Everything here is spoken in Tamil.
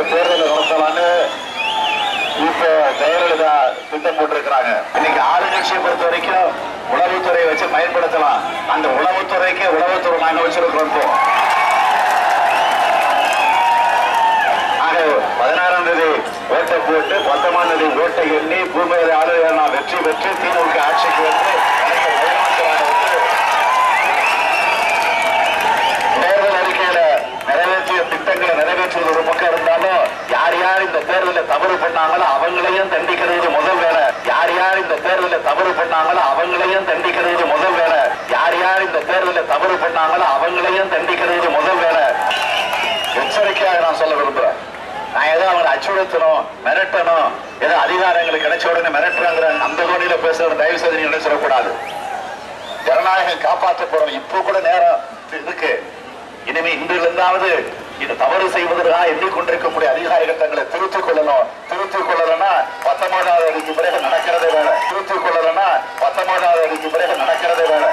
மாநில தேர்தல் நடத்தலான்னு இப்ப ஜெயலலிதா திட்டம் போட்டிருக்கிறாங்க. இன்னைக்கு ஆளுங்கட்சியை பொறுத்த வரைக்கும் உளவுத்துறையை வச்சு பயன்படுத்தலாம். அந்த உளவுத்துறைக்கு உளவுத்துறை நாங்க வச்சிருக்கிறோம். 16ஆம் தேதி ஓட்டை போட்டு 19ஆம் தேதி ஓட்டை எண்ணி பூமியை ஆளுநர் வெற்றி பெற்று திமுக ஆட்சிக்கு வந்து தேர்தல் அறிக்கையில நிறைவேற்றிய திட்டங்களை நிறைவேற்றுவது ஒரு பக்கம் இருந்தாலும் யார் யார் இந்த தேர்தலில் தவறு பண்ணாங்களோ அவங்களையும் தண்டிக்கிறது முதல் வேலை. யார் யார் இந்த தேர்தலில் தவறு பண்ணாங்களோ அவங்களையும் தண்டிக்கிறது முதல் வேலை. யார் யார் இந்த தேர்தலில் தவறு பண்ணாங்களோ அவங்களையும் தண்டிக்கிறது முதல் வேலை. எச்சரிக்கையாக நான் சொல்ல விரும்புறேன். நான் ஏதோ அவங்களை அச்சுறுத்தணும், மிரட்டணும், ஏதோ அதிகாரங்களுக்கு கிடைச்ச உடனே மிரட்டுறாங்கிற அந்த தோணியில பேசுற தயவு செய்து நீங்க நினைச்சிடக்கூடாது. ஜனநாயகம் காப்பாற்றப்படணும். இப்போ கூட நேரம் இருக்கு. இனிமே இன்றிலிருந்தாவது இது தவறு செய்வதற்காக எண்ணிக்கொண்டிருக்கக்கூடிய அதிகாரிகள் தங்களை திருத்திக் கொள்ளணும். திருத்திக் கொள்ளலன்னா 19ஆம் தேதிக்கு பிறகு நடக்கிறதே வேலை. திருத்திக் கொள்ளலன்னா 19ஆம் தேதிக்கு பிறகு நடக்கிறதே வேலை.